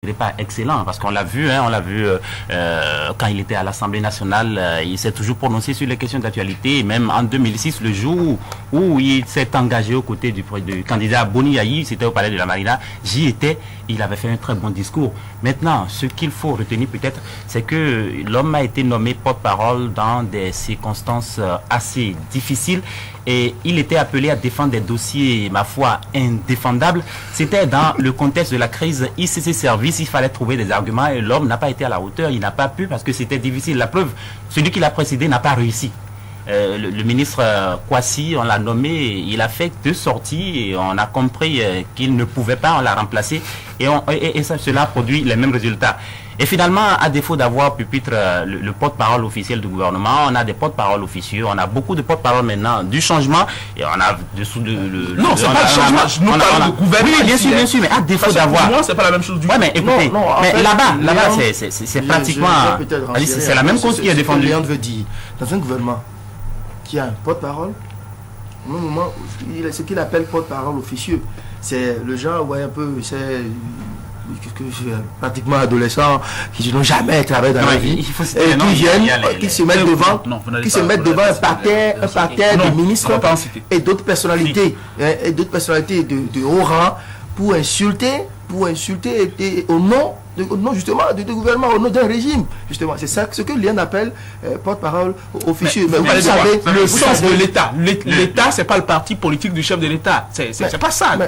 n'est pas excellent, parce qu'on l'a vu, quand il était à l'Assemblée nationale, il s'est toujours prononcé sur les questions d'actualité, même en 2006, le jour où il s'est engagé aux côtés du candidat Boni Yayi, c'était au Palais de la Marina, j'y étais, il avait fait un très bon discours. Maintenant, ce qu'il faut retenir peut-être, c'est que l'homme a été nommé porte-parole dans des circonstances assez difficiles, et il était appelé à défendre des dossiers, ma foi, indéfendables. C'était dans le contexte de la crise ICC Service, il fallait trouver des arguments, et l'homme n'a pas été à la hauteur, il n'a pas pu parce que c'était difficile. La preuve, celui qui l'a précédé n'a pas réussi. Le ministre Kwasi, on l'a nommé, il a fait 2 sorties et on a compris qu'il ne pouvait pas, on l'a remplacé et cela a produit les mêmes résultats. Et finalement, à défaut d'avoir pupitre le porte-parole officiel du gouvernement, on a des porte-paroles officieux, on a beaucoup de porte-paroles maintenant du changement et on a dessous de... Non, c'est pas le changement, nous parlons de gouvernement. Oui, bien sûr, mais à défaut d'avoir... Pour moi, c'est pas la même chose du tout. Ouais, mais écoutez, mais là-bas, c'est pratiquement... C'est la même cause qui est défendue. Ce que veut dire, dans un gouvernement qui a un porte-parole, au même moment, ce qu'il appelle porte-parole officieux, c'est le genre, ouais, un peu, c'est pratiquement adolescents qui n'ont jamais travaillé dans la vie, et qui viennent, qui se mettent devant un parterre de ministres et d'autres personnalités, de haut rang pour insulter au nom justement du gouvernement, au nom d'un régime. Justement, c'est ça ce que Liane appelle porte-parole officieux. Mais vous savez, le sens de l'État. L'État, c'est pas le parti politique du chef de l'État. C'est pas ça. Vous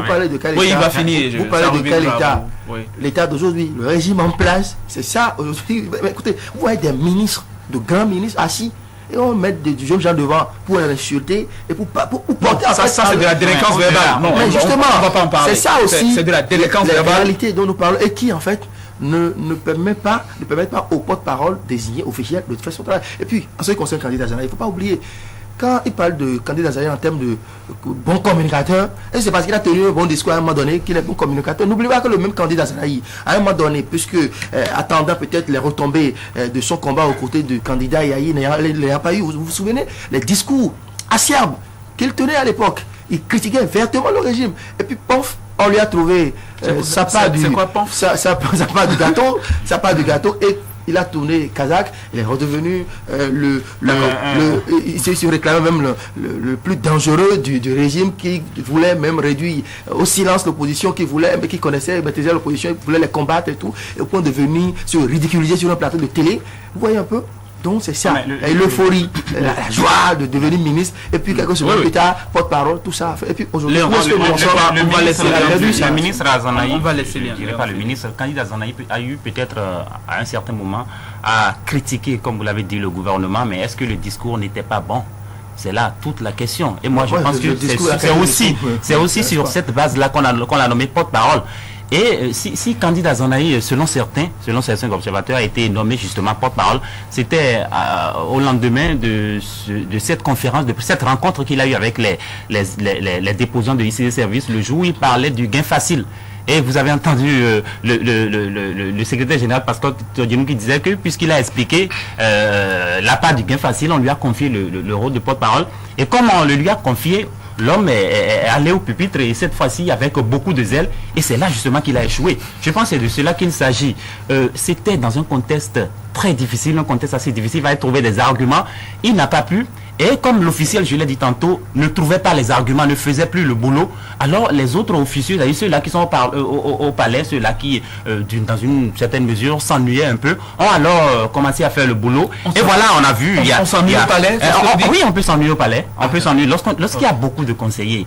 parlez de quel État? Oui, il va finir. Vous parlez de quel État? L'État d'aujourd'hui, le régime en place, c'est ça aujourd'hui. Écoutez, vous voyez des ministres, de grands ministres assis, et on met des jeunes gens devant pour les insulter et pour porter ça c'est de la délinquance verbale. Non, mais justement, on va pas en parler. C'est ça aussi. C'est de la délinquance verbale. La réalité dont nous parlons et qui en fait ne permettent pas au porte-parole désigné officiel de faire son travail. Et puis, en ce qui concerne le candidat Zanaï, il ne faut pas oublier, quand il parle de candidat Zanaï en termes de bon communicateur, et c'est parce qu'il a tenu un bon discours à un moment donné qu'il est bon communicateur. N'oubliez pas que le même candidat Zanaï, à un moment donné, puisque attendant peut-être les retombées de son combat aux côtés du candidat Yahi n'ayant pas eu, vous vous souvenez, les discours acerbes qu'il tenait à l'époque, il critiquait vertement le régime. Et puis, pof, on lui a trouvé ça part du gâteau, et il a tourné kazakh, il est redevenu il se réclamait même le plus dangereux du régime, qui voulait même réduire au silence l'opposition, qui connaissait, maîtrisait l'opposition, qui voulait les combattre et tout, et au point de venir se ridiculiser sur un plateau de télé. Vous voyez un peu? Donc c'est ça, l'euphorie, la joie de devenir ministre, et puis quelques semaines plus tard, porte-parole, tout ça. Et puis aujourd'hui, le ministre Azanaï, le ministre candidat Azanaï a eu peut-être à un certain moment à critiquer, comme vous l'avez dit, le gouvernement, mais est-ce que le discours n'était pas bon? C'est là toute la question. Et moi je pense que c'est aussi sur cette base-là qu'on a nommé porte-parole. Et si candidat Zanaï, selon certains observateurs, a été nommé justement porte-parole, c'était au lendemain de cette conférence, de cette rencontre qu'il a eue avec les déposants de ICC Service, le jour où il parlait du gain facile. Et vous avez entendu le secrétaire général Pascal Todinou qui disait que, puisqu'il a expliqué la part du gain facile, on lui a confié le rôle de porte-parole. Et comme on le lui a confié, l'homme est allé au pupitre, et cette fois-ci avec beaucoup de zèle, et c'est là justement qu'il a échoué. Je pense que c'est de cela qu'il s'agit. C'était dans un contexte très difficile, un contexte assez difficile, il va trouver des arguments, il n'a pas pu. Et comme l'officiel, je l'ai dit tantôt, ne trouvait pas les arguments, ne faisait plus le boulot, alors les autres officiers, c'est-à-dire ceux-là qui sont au palais, ceux-là qui, dans une certaine mesure, s'ennuyaient un peu, ont alors commencé à faire le boulot. Et voilà, on a vu... On s'ennuie au palais? Oui, on peut s'ennuyer au palais. On peut s'ennuyer. Lorsqu'il y a beaucoup de conseillers,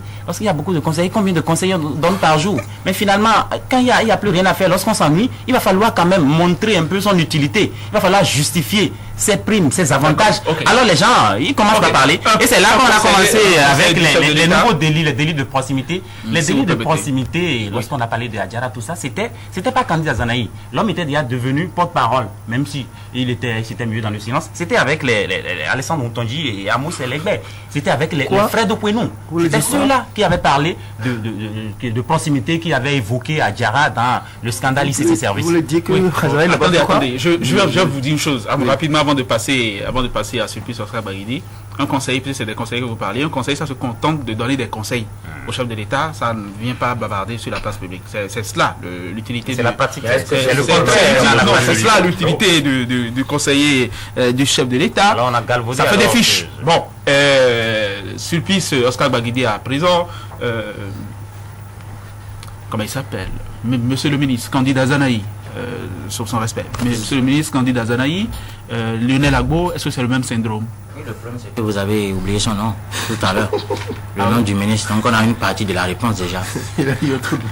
combien de conseillers on donne par jour? Mais finalement, quand il n'y a plus rien à faire, lorsqu'on s'ennuie, il va falloir quand même montrer un peu son utilité. Il va falloir justifier ses primes, ses avantages. Alors les gens, ils commencent à parler. Et c'est là qu'on a commencé avec les nouveaux délits, les délits de proximité. Les délits de proximité, lorsqu'on a parlé de Adjara, tout ça, c'était pas candidat Zanaï. L'homme était déjà devenu porte-parole, même si c'était mieux dans le silence. C'était avec les Alessandro Ntonji et Amos Elegbe. C'était avec les frères de Pouenou. C'était ceux-là qui avaient parlé de proximité, qui avaient évoqué Adjara dans le scandale ICC Service. Vous voulez dire que attendez, je vais vous dire une chose rapidement avant de passer à Sulpice Oscar Baguidi, un conseiller, peut-être c'est des conseillers que vous parlez, un conseiller, ça se contente de donner des conseils au chef de l'État, ça ne vient pas bavarder sur la place publique. C'est cela, l'utilité. C'est la pratique. C'est le contraire. C'est cela l'utilité du conseiller du chef de l'État. Alors on a galvaudé. Ça fait des fiches. Bon, Sulpice Oscar Baguidi à présent, comment il s'appelle? Monsieur le ministre, candidat Zanaï. Sur son respect. Monsieur le ministre candidat Zanaï, Lionel Agbo, est-ce que c'est le même syndrome? Oui, le problème c'est que vous avez oublié son nom tout à l'heure. Le nom du ministre. Donc on a une partie de la réponse déjà.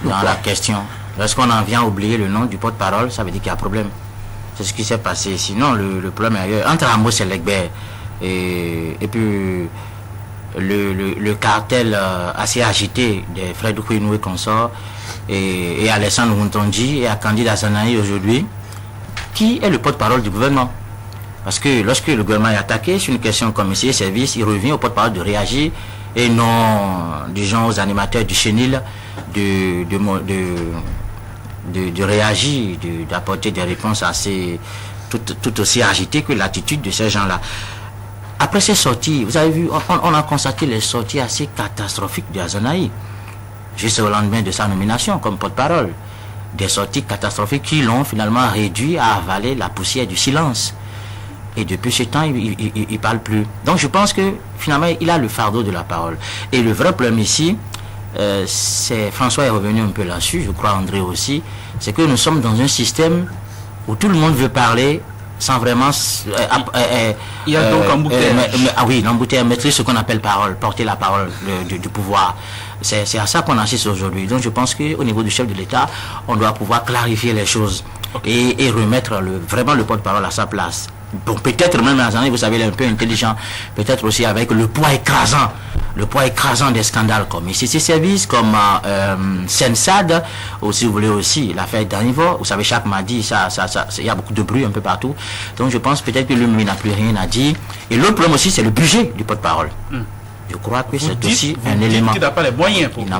Dans la question. Lorsqu'on en vient à oublier le nom du porte-parole, ça veut dire qu'il y a problème. C'est ce qui s'est passé. Sinon, le problème est ailleurs. Entre Amos et Legbert et puis le cartel assez agité des frères Doukouinou et consorts et Alessandro Moutondi et à Candidat Zanaï aujourd'hui, qui est le porte-parole du gouvernement. Parce que lorsque le gouvernement est attaqué sur une question comme ici, service, il revient au porte-parole de réagir et non, disons, aux animateurs du chenil de réagir, d'apporter des réponses assez tout aussi agitées que l'attitude de ces gens-là. Après ces sorties, vous avez vu, on a constaté les sorties assez catastrophiques de Zanaï. Juste au lendemain de sa nomination comme porte-parole. Des sorties catastrophiques qui l'ont finalement réduit à avaler la poussière du silence. Et depuis ce temps, il ne parle plus. Donc je pense que finalement, il a le fardeau de la parole. Et le vrai problème ici, c'est, François est revenu un peu là-dessus, je crois André aussi, c'est que nous sommes dans un système où tout le monde veut parler sans vraiment... il y a donc embouteillage. Oui, l'embouteillage, maîtriser ce qu'on appelle parole, porter la parole du pouvoir. C'est à ça qu'on assiste aujourd'hui. Donc je pense qu'au niveau du chef de l'État, on doit pouvoir clarifier les choses et remettre vraiment le porte-parole à sa place. Bon, peut-être même vous savez, il est un peu intelligent, peut-être aussi avec le poids écrasant des scandales comme ici, ces services comme Sensad, ou si vous voulez aussi l'affaire d'Anivo, vous savez, chaque mardi, il y a beaucoup de bruit un peu partout. Donc je pense peut-être que lui n'a plus rien à dire. Et l'autre problème aussi, c'est le budget du porte-parole. Je crois que c'est aussi un élément. Il n'a pas les moyens pour il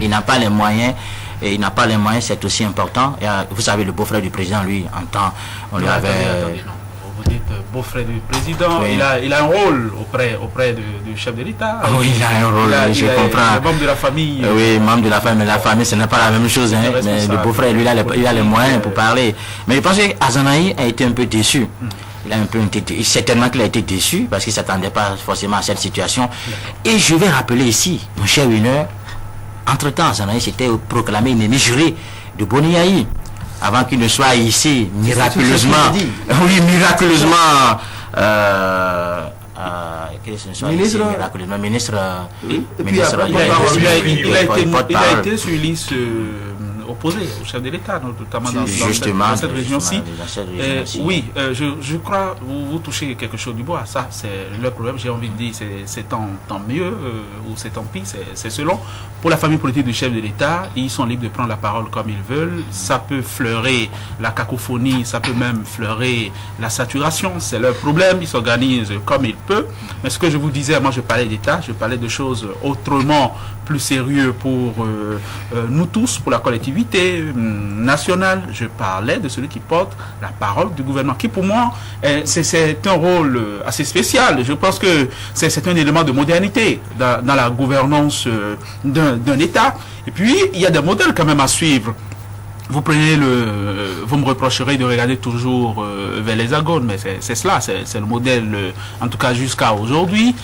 n'a pas les moyens. Et il n'a pas les moyens, c'est aussi important. Et, vous savez, le beau-frère du président, lui, en temps, on lui avait... Vous dites beau-frère du président, oui. il a un rôle auprès du chef de l'État. Oui, il a un rôle, je comprends. Il est membre de la famille. Oui, membre de la famille, mais la famille, ce n'est pas la même chose. Hein. Mais le beau-frère, lui, il a les moyens pour parler. Mais je pense qu'Azanaï a été un peu déçu. Il a un peu été, certainement qu'il a été déçu parce qu'il ne s'attendait pas forcément à cette situation. Et je vais rappeler ici, mon cher Winner, entre-temps, Azanaï s'était proclamé ennemi juré de Boniaï. Avant qu'il ne soit ici, miraculeusement, ministre, il a été sur liste opposé au chef de l'État, notamment dans cette région-ci. Oui, je crois vous touchez quelque chose du bois. Ça, c'est le problème. J'ai envie de dire, c'est tant mieux ou c'est tant pis, c'est selon. Pour la famille politique du chef de l'État, ils sont libres de prendre la parole comme ils veulent. Ça peut fleurer la cacophonie, ça peut même fleurer la saturation. C'est leur problème. Ils s'organisent comme ils peuvent. Mais ce que je vous disais, moi, je parlais d'État, je parlais de choses autrement plus sérieuses pour nous tous, pour la collectivité nationale. Je parlais de celui qui porte la parole du gouvernement, qui pour moi, c'est un rôle assez spécial. Je pense que c'est un élément de modernité dans la gouvernance d'un État. Et puis, il y a des modèles quand même à suivre. Vous me reprocherez de regarder toujours vers l'Hexagone, mais c'est cela, c'est le modèle, en tout cas jusqu'à aujourd'hui.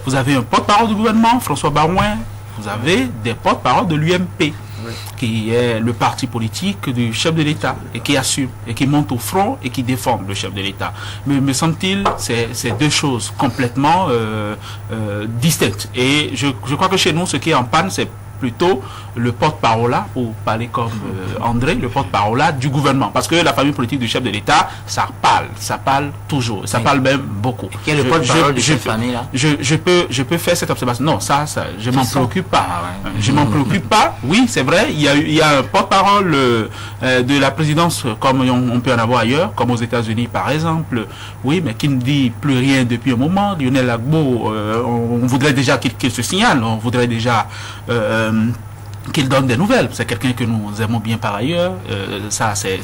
Vous avez un porte-parole du gouvernement, François Barouin. Vous avez des porte-parole de l'UMP, qui est le parti politique du chef de l'État, et qui assume, et qui monte au front, et qui défend le chef de l'État. Mais me semble-t-il, c'est deux choses complètement distinctes. Et je crois que chez nous, ce qui est en panne, c'est plutôt le porte-parole, pour parler comme André, le porte-parole du gouvernement. Parce que la famille politique du chef de l'État, ça parle toujours, ça parle même beaucoup. Qui est le porte-parole de cette famille-là? Je peux faire cette observation. Non, je m'en préoccupe pas. Je m'en préoccupe pas. Oui, c'est vrai, il y a un porte-parole de la présidence, comme on peut en avoir ailleurs, comme aux États-Unis par exemple. Oui, mais qui ne dit plus rien depuis un moment. Lionel Agbo, on voudrait déjà qu'il se signale, on voudrait déjà qu'il donne des nouvelles. C'est quelqu'un que nous aimons bien par ailleurs. Ça, c'est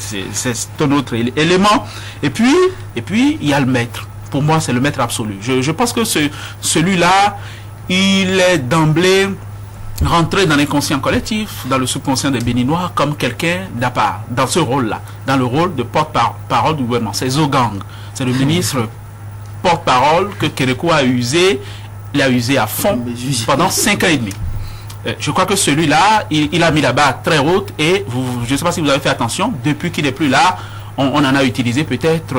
un autre élément. Et puis, il y a le maître. pour moi, c'est le maître absolu. Je pense que celui-là, il est d'emblée rentré dans l'inconscient collectif, dans le subconscient des Béninois, comme quelqu'un d'à part, dans ce rôle-là, dans le rôle de porte-parole du gouvernement. C'est Zogang, c'est le ministre porte-parole que Kérékou a usé, il a usé à fond pendant 5 ans et demi. Je crois que celui-là, il a mis la barre très haute et je ne sais pas si vous avez fait attention, depuis qu'il n'est plus là, on en a utilisé peut-être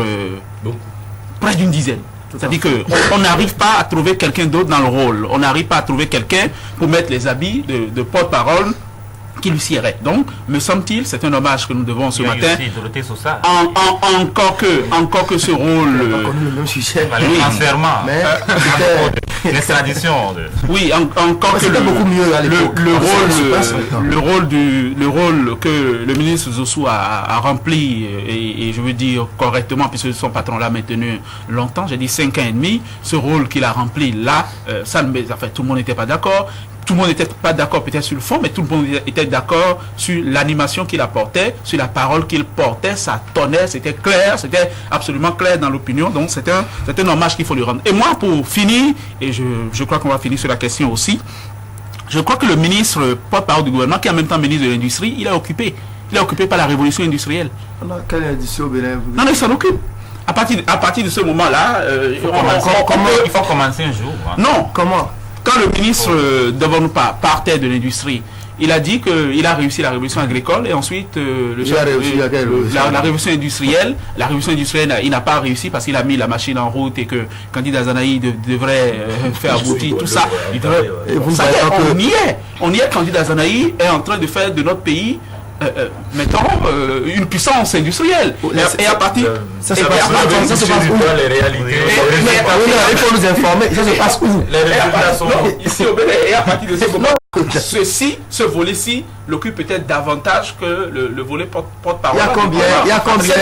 près d'une dizaine. C'est-à-dire qu'on n'arrive pas à trouver quelqu'un d'autre dans le rôle. On n'arrive pas à trouver quelqu'un pour mettre les habits de porte-parole qui lui siérait. Donc, me semble-t-il, c'est un hommage que nous devons ce matin. Encore que ce rôle... le même sujet. Le transfèrement. L'extradition. Oui, encore que le rôle que le ministre Zossou a rempli, et je veux dire correctement, puisque son patron l'a maintenu longtemps, j'ai dit 5 ans et demi, ce rôle qu'il a rempli là, tout le monde n'était pas d'accord. Tout le monde n'était pas d'accord peut-être sur le fond, mais tout le monde était d'accord sur l'animation qu'il apportait, sur la parole qu'il portait, ça tonnait, c'était clair, c'était absolument clair dans l'opinion, donc c'est un hommage qu'il faut lui rendre. Et moi, pour finir, et je crois qu'on va finir sur la question aussi, je crois que le ministre porte-parole du gouvernement, qui est en même temps ministre de l'Industrie, il est occupé par la révolution industrielle. Quelle industrie au Bénin? Non, il s'en occupe. À partir de ce moment-là, il faut commencer un jour. Hein. Non, comment? Quand le ministre devant nous partait de l'industrie, il a dit qu'il a réussi la révolution agricole et ensuite la révolution industrielle. La révolution industrielle, il n'a pas réussi parce qu'il a mis la machine en route et que Candidat Zanaï devrait faire aboutir tout ça. On y est. Candidat Zanaï est en train de faire de notre pays mettons une puissance industrielle. Et à partir ça se passe où les réalités. Il faut nous informer. Ça se passe où? Les résultats sont ici au Bénin. Et à partir de ce moment, ce volet-ci l'occupe peut-être davantage que le volet porte-parole. Il y a combien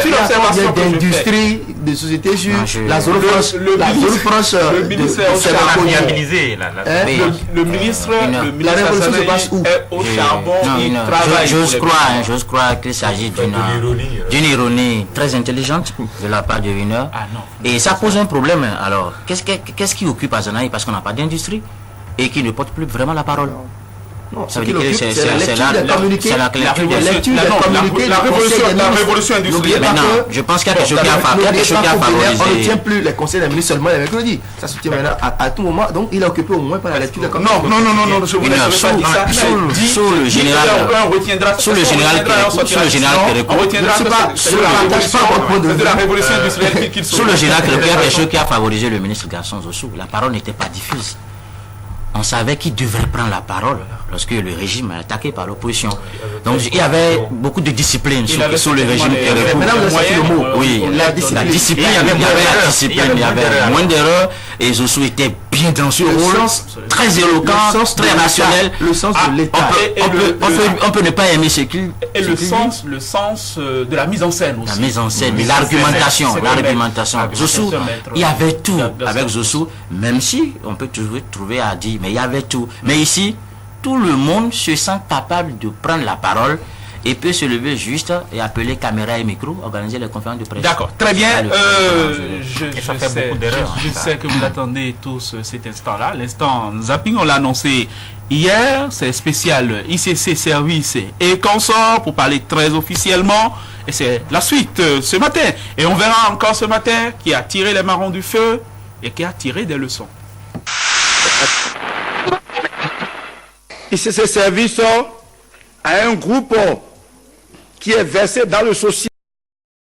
d'industries, de sociétés sur la zone franche le ministre la révolution se passe où? Est au charbon, il travaille. J'ose croire qu'il s'agit d'une ironie très intelligente de la part de Wiener. Et ça pose un problème. Alors, qu'est-ce qui occupe Azanaï parce qu'on n'a pas d'industrie et qui ne porte plus vraiment la parole? Non, ça veut dire que c'est la révolution industrielle. Maintenant, je pense qu'il y a quelque chose qui a favorisé. On ne tient plus les conseils des ministres seulement les mercredis. Ça se tient maintenant à tout moment. Donc, il est occupé au moins par la lecture de la communication. Non, je voulais pas dire ça. Sous le général de la révolution industrielle qu'il sous le général, il y a quelque chose qui a favorisé le ministre Gaston Zossou. La parole n'était pas diffuse. On savait qu'il devrait prendre la parole lorsque le régime est attaqué par l'opposition. Donc il y avait beaucoup de discipline sous le régime. Maintenant vous avez le mot. Oui, la discipline, il y avait moins d'erreurs et Zossou était bien dans ce rôle, très éloquent, très rationnel. Le sens de l'État. On peut ne pas aimer ce qu'il... Et le sens de la mise en scène aussi. La mise en scène, l'argumentation. Zossou, il y avait tout avec Zossou, même si on peut toujours trouver à dire, mais il y avait tout. Mais ici, tout le monde se sent capable de prendre la parole et peut se lever juste et appeler caméra et micro, organiser les conférences de presse. D'accord, très bien. Je sais que vous attendez tous cet instant-là. L'instant zapping, on l'a annoncé hier. C'est spécial ICC Service et Consort pour parler très officiellement. Et c'est la suite ce matin. Et on verra encore ce matin qui a tiré les marrons du feu et qui a tiré des leçons. ICC Service a un groupe qui est versé dans le social.